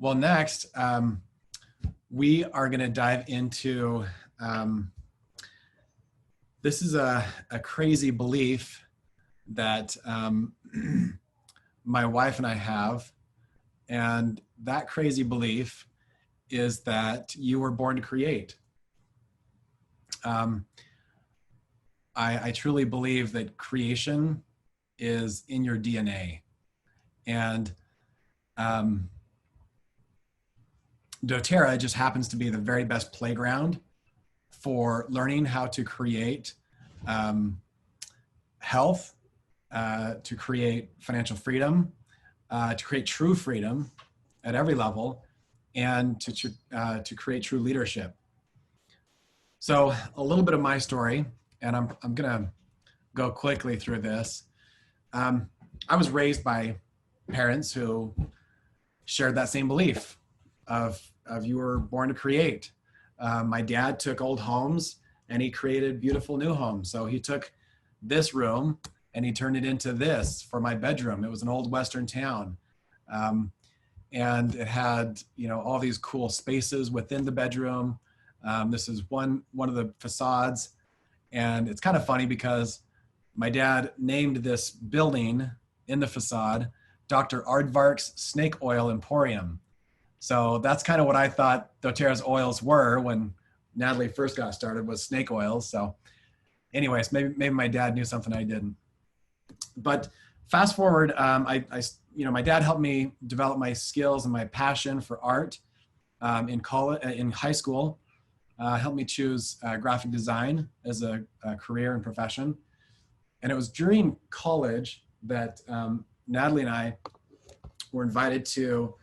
Well, next, we are going to dive into this is a crazy belief that my wife and I have. And that crazy belief is that you were born to create. I truly believe that creation is in your DNA. And doTERRA just happens to be the very best playground for learning how to create health, to create financial freedom, to create true freedom at every level, and to create true leadership. So a little bit of my story, and I'm gonna go quickly through this. I was raised by parents who shared that same belief of you were born to create. My dad took old homes and he created beautiful new homes. So he took this room and he turned it into this for my bedroom. It was an old Western town. And it had, all these cool spaces within the bedroom. This is one of the facades. And it's kind of funny because my dad named this building in the facade Dr. Aardvark's Snake Oil Emporium. So that's kind of what I thought doTERRA's oils were when Natalie first got started, was snake oils. So anyways, maybe my dad knew something I didn't. But fast forward, my dad helped me develop my skills and my passion for art in high school. Helped me choose graphic design as a career and profession. And it was during college that Natalie and I were invited to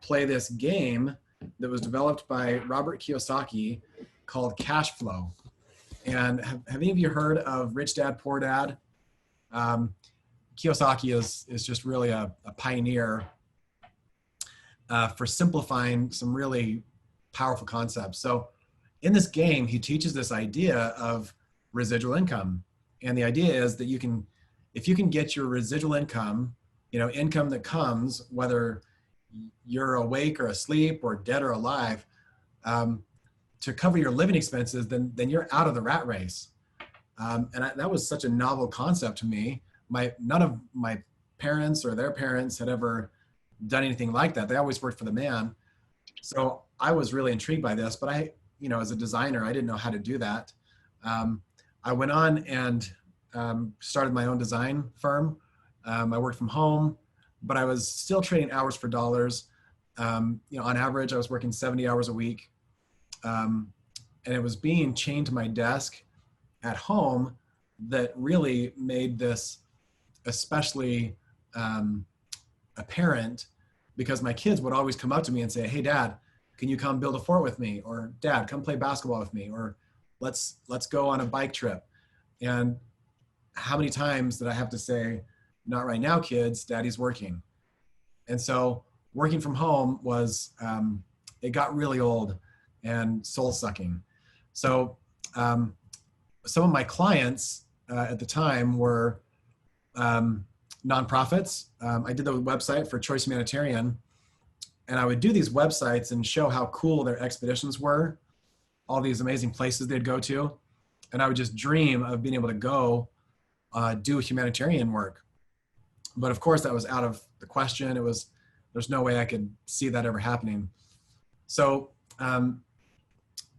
play this game that was developed by Robert Kiyosaki called Cash Flow. And have any of you heard of Rich Dad, Poor Dad? Kiyosaki is just really a pioneer for simplifying some really powerful concepts. So in this game, he teaches this idea of residual income. And the idea is that if you can get your residual income, income that comes, whether you're awake or asleep or dead or alive, to cover your living expenses, then you're out of the rat race. That was such a novel concept to me. None of my parents or their parents had ever done anything like that. They always worked for the man. So I was really intrigued by this, but as a designer, I didn't know how to do that. I went on and started my own design firm. I worked from home, but I was still trading hours for dollars. On average, I was working 70 hours a week. And it was being chained to my desk at home that really made this especially apparent, because my kids would always come up to me and say, "Hey, Dad, can you come build a fort with me?" Or, "Dad, come play basketball with me," or let's go on a bike trip. And how many times did I have to say, "Not right now, kids, Daddy's working"? And so working from home it got really old and soul sucking. So some of my clients at the time were nonprofits. I did the website for Choice Humanitarian, and I would do these websites and show how cool their expeditions were, all these amazing places they'd go to. And I would just dream of being able to go do humanitarian work. But of course that was out of the question. There's no way I could see that ever happening. So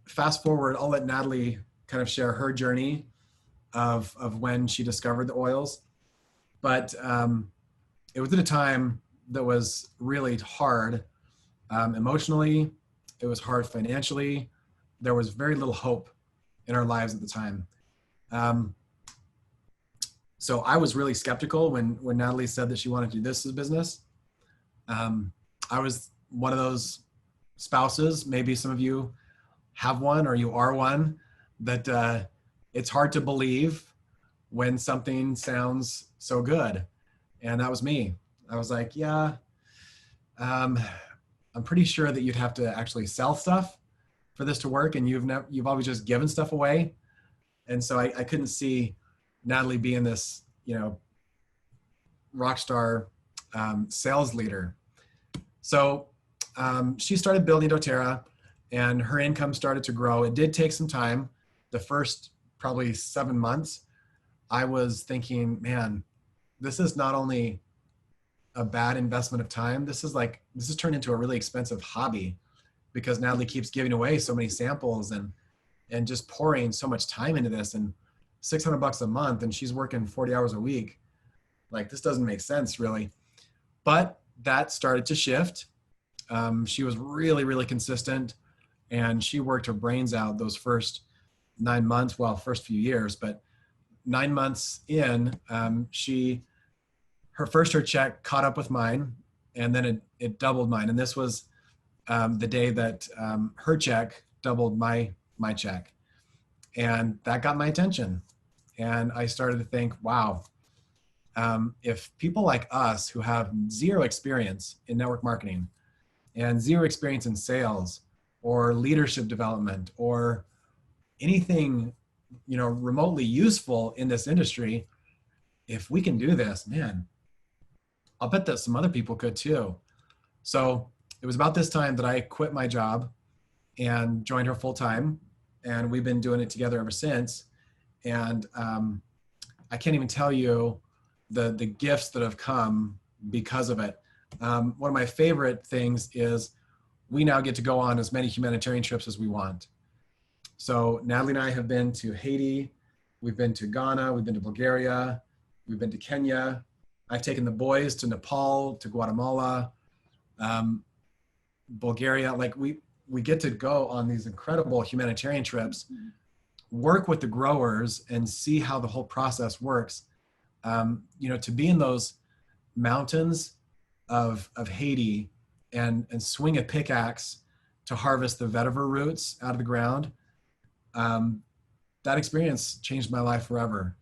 fast forward, I'll let Natalie kind of share her journey of when she discovered the oils. But it was at a time that was really hard emotionally. It was hard financially. There was very little hope in our lives at the time. So I was really skeptical when Natalie said that she wanted to do this as a business. I was one of those spouses, maybe some of you have one or you are one, that it's hard to believe when something sounds so good. And that was me. I was like, yeah, I'm pretty sure that you'd have to actually sell stuff for this to work, and you've always just given stuff away. And so I couldn't see Natalie being this, rock star sales leader. So she started building doTERRA, and her income started to grow. It did take some time. The first probably 7 months, I was thinking, man, this is not only a bad investment of time, this is turned into a really expensive hobby, because Natalie keeps giving away so many samples and just pouring so much time into this, and $600 a month, and she's working 40 hours a week. Like, this doesn't make sense really. But that started to shift. She was really, really consistent, and she worked her brains out those first 9 months, well, first few years, but 9 months in, her check caught up with mine, and then it doubled mine. And this was the day that her check doubled my check. And that got my attention. And I started to think, wow, if people like us who have zero experience in network marketing and zero experience in sales or leadership development or anything, remotely useful in this industry, if we can do this, man, I'll bet that some other people could too. So it was about this time that I quit my job and joined her full time. And we've been doing it together ever since. And I can't even tell you the gifts that have come because of it. One of my favorite things is we now get to go on as many humanitarian trips as we want. So Natalie and I have been to Haiti, we've been to Ghana, we've been to Bulgaria, we've been to Kenya. I've taken the boys to Nepal, to Guatemala, Bulgaria. Like, we get to go on these incredible humanitarian trips, work with the growers and see how the whole process works. To be in those mountains of Haiti and swing a pickaxe to harvest the vetiver roots out of the ground, that experience changed my life forever.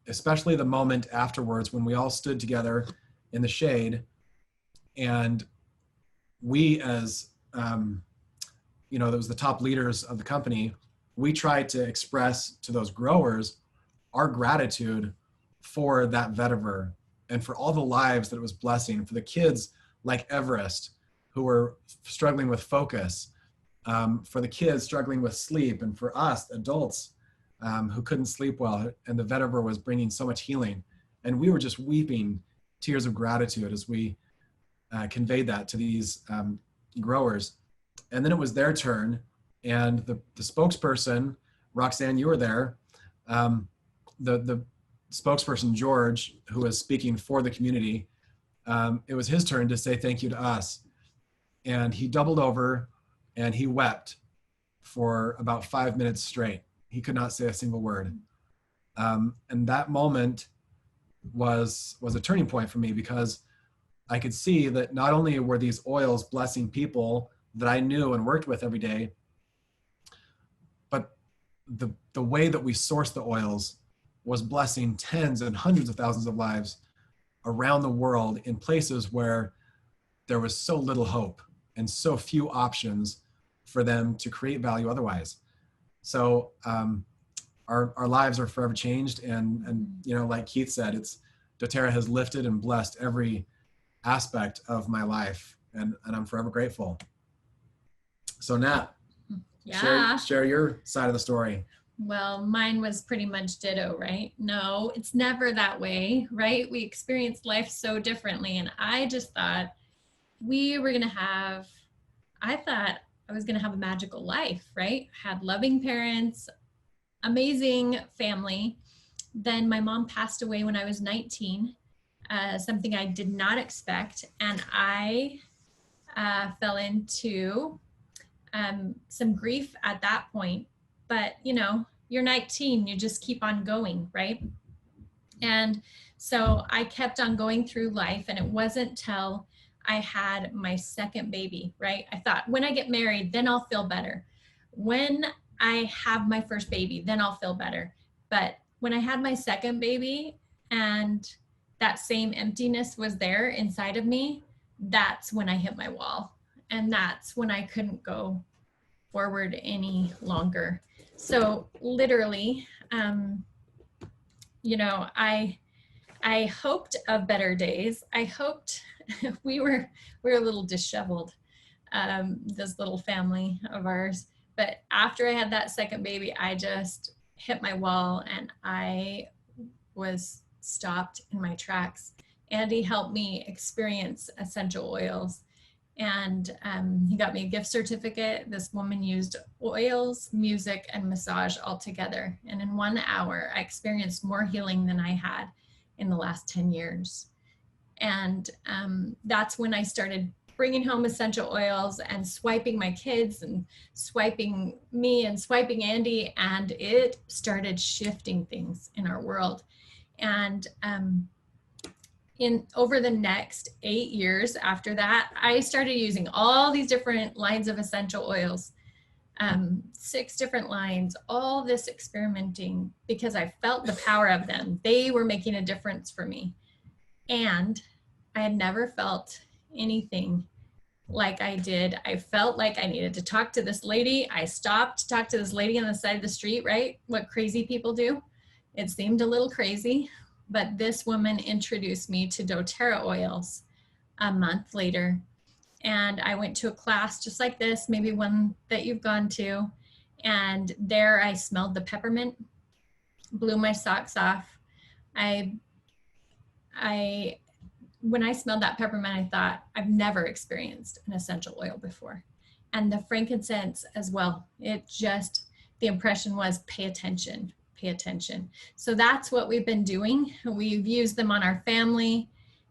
Especially the moment afterwards when we all stood together in the shade, and we, as that was the top leaders of the company, we tried to express to those growers our gratitude for that vetiver and for all the lives that it was blessing, for the kids like Everest who were struggling with focus, for the kids struggling with sleep, and for us adults who couldn't sleep well, and the vetiver was bringing so much healing. And we were just weeping tears of gratitude as we conveyed that to these growers. And then it was their turn, and the spokesperson, Roxanne, you were there, the spokesperson, George, who was speaking for the community, it was his turn to say thank you to us. And he doubled over and he wept for about 5 minutes straight. He could not say a single word. And that moment was a turning point for me, because I could see that not only were these oils blessing people that I knew and worked with every day, but the way that we sourced the oils was blessing tens and hundreds of thousands of lives around the world in places where there was so little hope and so few options for them to create value otherwise. So our lives are forever changed. And like Keith said, doTERRA has lifted and blessed every aspect of my life, and I'm forever grateful. So Nat, share your side of the story. Well, mine was pretty much ditto, right? No, it's never that way, right? We experience life so differently. And I just thought I thought I was going to have a magical life, right? Had loving parents, amazing family. Then my mom passed away when I was 19, something I did not expect. And I fell into some grief at that point. But, you're 19, you just keep on going, right? And so I kept on going through life, and it wasn't till I had my second baby, right? I thought, when I get married, then I'll feel better. When I have my first baby, then I'll feel better. But when I had my second baby and that same emptiness was there inside of me, that's when I hit my wall. And that's when I couldn't go forward any longer. So literally, I hoped of better days. I hoped we were a little disheveled, this little family of ours. But after I had that second baby, I just hit my wall and I was stopped in my tracks. Andy helped me experience essential oils, and he got me a gift certificate. This woman used oils, music, and massage all together. And in 1 hour, I experienced more healing than I had in the last 10 years. And that's when I started bringing home essential oils and swiping my kids and swiping me and swiping Andy. And it started shifting things in our world. And over the next 8 years after that, I started using all these different lines of essential oils, 6 different lines, all this experimenting, because I felt the power of them. They were making a difference for me. And I had never felt anything like I did. I felt like I needed to talk to this lady. I stopped to talk to this lady on the side of the street, right? What crazy people do. It seemed a little crazy, but this woman introduced me to doTERRA oils a month later. And I went to a class just like this, maybe one that you've gone to. And there I smelled the peppermint, blew my socks off. When I smelled that peppermint, I thought, I've never experienced an essential oil before. And the frankincense as well. The impression was pay attention, pay attention. So that's what we've been doing. We've used them on our family,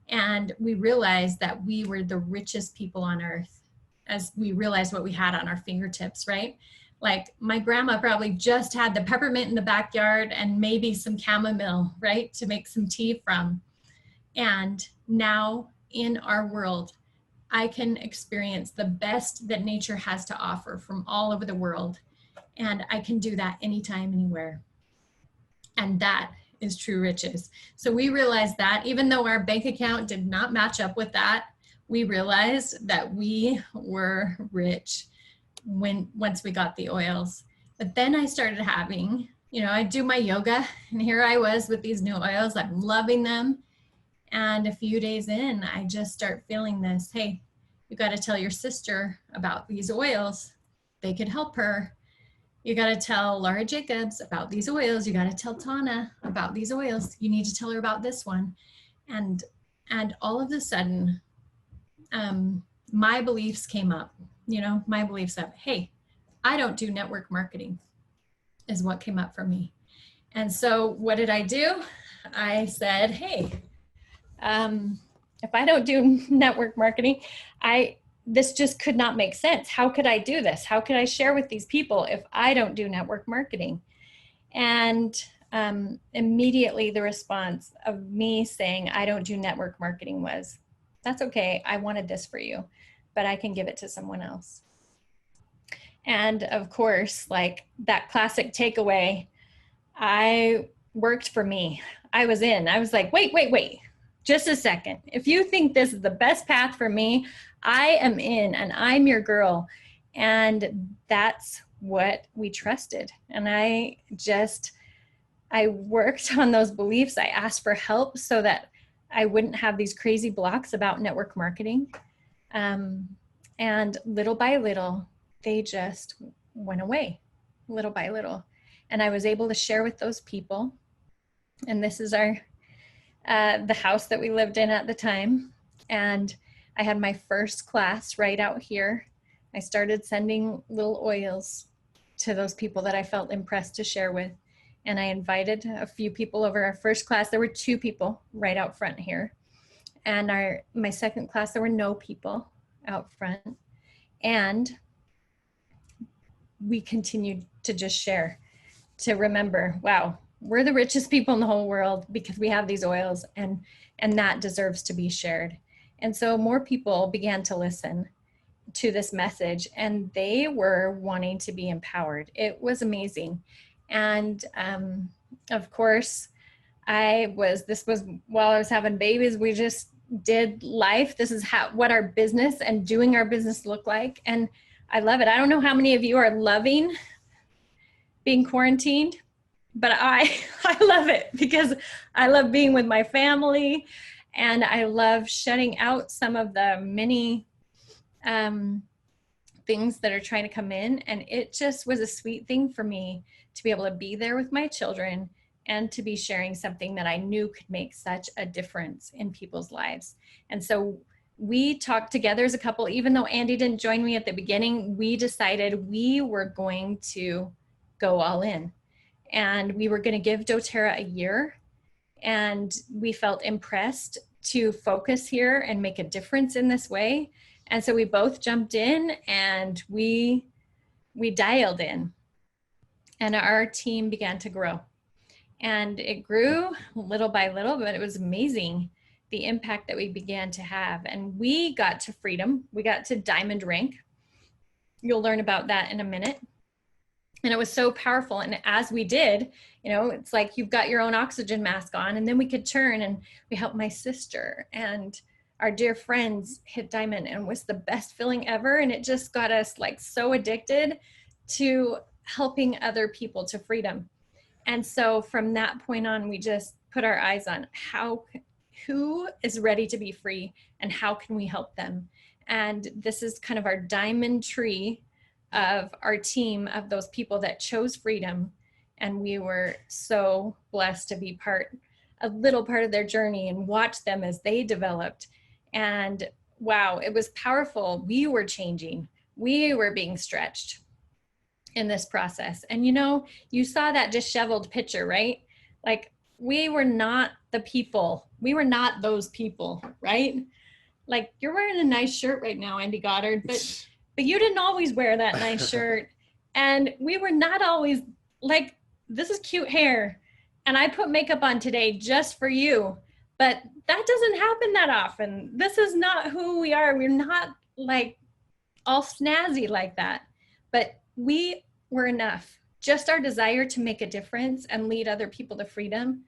and we realized that we were the richest people on earth as we realized what we had on our fingertips, right? Like my grandma probably just had the peppermint in the backyard and maybe some chamomile, right? To make some tea from. And now in our world, I can experience the best that nature has to offer from all over the world. And I can do that anytime, anywhere. And that is true riches. So we realized that even though our bank account did not match up with that, we realized that we were rich once we got the oils. But then I started having, I do my yoga, and here I was with these new oils. I'm loving them. And a few days in, I just start feeling this, hey, you got to tell your sister about these oils. They could help her. You got to tell Laura Jacobs about these oils. You got to tell Tana about these oils. You need to tell her about this one. And all of a sudden, my beliefs came up, my beliefs of, hey, I don't do network marketing is what came up for me. And so what did I do? I said, hey, if I don't do network marketing, this just could not make sense. How could I do this? How could I share with these people if I don't do network marketing? And immediately the response of me saying, I don't do network marketing was, that's okay. I wanted this for you, but I can give it to someone else. And of course, like that classic takeaway, I worked for me. I was like, wait. Just a second. If you think this is the best path for me, I am in and I'm your girl. And that's what we trusted. And I worked on those beliefs. I asked for help so that I wouldn't have these crazy blocks about network marketing. And little by little, they just went away, little by little. And I was able to share with those people. And this is the house that we lived in at the time. And I had my first class right out here. I started sending little oils to those people that I felt impressed to share with. And I invited a few people over. Our first class, there were 2 people right out front here. And my second class, there were no people out front. And we continued to just share, to remember, wow, we're the richest people in the whole world because we have these oils, and that deserves to be shared. And so more people began to listen to this message, and they were wanting to be empowered. It was amazing. And of course, this was while I was having babies. We just did life. This is what our business and doing our business look like. And I love it. I don't know how many of you are loving being quarantined, but I love it because I love being with my family, and I love shutting out some of the many things that are trying to come in. And it just was a sweet thing for me to be able to be there with my children and to be sharing something that I knew could make such a difference in people's lives. And so we talked together as a couple. Even though Andy didn't join me at the beginning, we decided we were going to go all in, and we were going to give doTERRA a year. And we felt impressed to focus here and make a difference in this way. And so we both jumped in, and we dialed in, and our team began to grow. And it grew little by little, but it was amazing the impact that we began to have. And we got to freedom. We got to diamond rank. You'll learn about that in a minute. And it was so powerful. And as we did, you know, it's like you've got your own oxygen mask on, and then we could turn and we helped my sister and our dear friends hit diamond, and it was the best feeling ever. And it just got us like so addicted to helping other people to freedom. And so from that point on, we just put our eyes on who is ready to be free and how can we help them. And this is kind of our diamond tree of our team of those people that chose freedom. And we were so blessed to be a little part of their journey and watch them as they developed. And wow, it was powerful. We were changing. We were being stretched in this process. And you know, you saw that disheveled picture, right? Like we were not the people. We were not those people, right? Like you're wearing a nice shirt right now, Andy Goddard, but you didn't always wear that nice shirt. And we were not always like, this is cute hair, and I put makeup on today just for you. But that doesn't happen that often. This is not who we are. We're not like all snazzy like that. But we were enough. Just our desire to make a difference and lead other people to freedom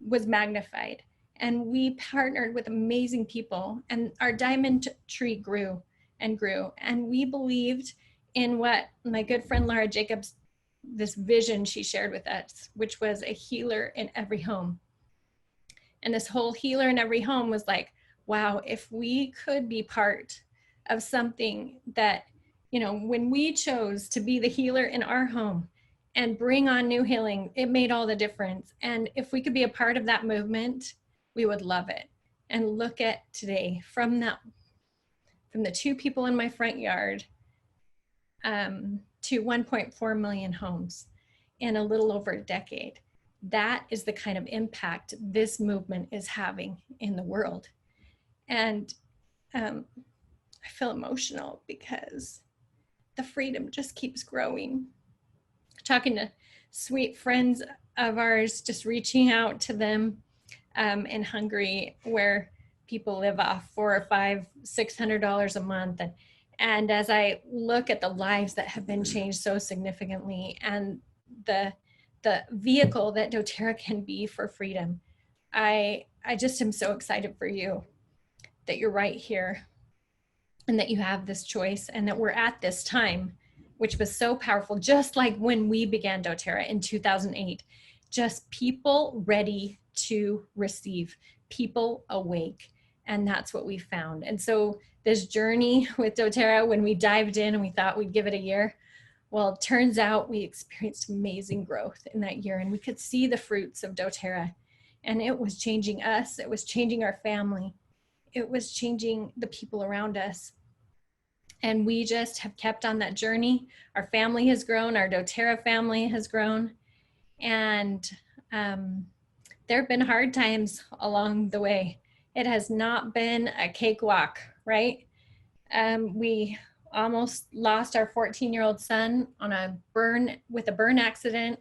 was magnified. And we partnered with amazing people, and our diamond tree grew and grew. And we believed in what my good friend Laura Jacobs, this vision she shared with us, which was a healer in every home. And this whole healer in every home was like, wow, if we could be part of something that, you know, when we chose to be the healer in our home and bring on new healing, it made all the difference. And if we could be a part of that movement, we would love it. And look at today, from the 2 people in my front yard to 1.4 million homes in a little over a decade. That is the kind of impact this movement is having in the world. And I feel emotional because the freedom just keeps growing. Talking to sweet friends of ours, just reaching out to them in Hungary, where people live off $400 or $500, $600 a month. And as I look at the lives that have been changed so significantly, and the vehicle that doTERRA can be for freedom, I just am so excited for you that you're right here and that you have this choice, and that we're at this time, which was so powerful, just like when we began doTERRA in 2008, just people ready to receive, people awake. And that's what we found. And so this journey with doTERRA, when we dived in and we thought we'd give it a year, well, it turns out we experienced amazing growth in that year, and we could see the fruits of doTERRA. And it was changing us. It was changing our family. It was changing the people around us. And we just have kept on that journey. Our family has grown. Our doTERRA family has grown. And there have been hard times along the way. It has not been a cakewalk, right? We almost lost our 14-year-old son with a burn accident.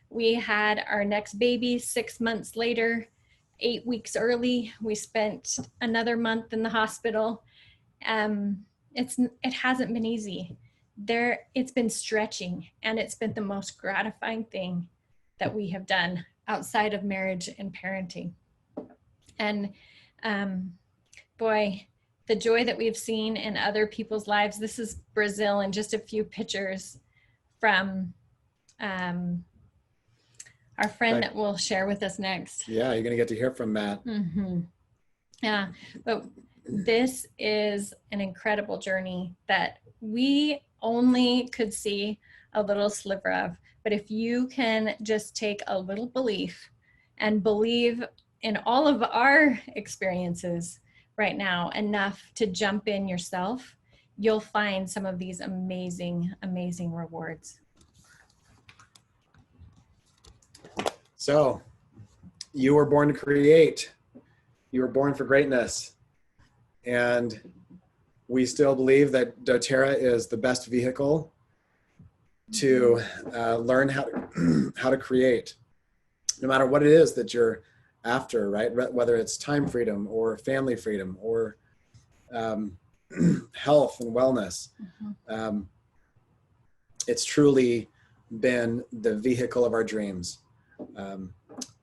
We had our next baby 6 months later, 8 weeks early. We spent another month in the hospital. It hasn't been easy. It's been stretching, and it's been the most gratifying thing that we have done outside of marriage and parenting. And boy, the joy that we've seen in other people's lives. This is Brazil, and just a few pictures from our friend that will share with us next. Yeah, you're going to get to hear from Matt. Mm-hmm. Yeah, but this is an incredible journey that we only could see a little sliver of. But if you can just take a little belief and believe in all of our experiences right now enough to jump in yourself, you'll find some of these amazing, amazing rewards. So, you were born to create. You were born for greatness. And we still believe that doTERRA is the best vehicle to learn how to create, no matter what it is that you're after, right? Whether it's time freedom or family freedom or health and wellness. It's truly been the vehicle of our dreams.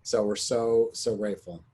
So we're so grateful.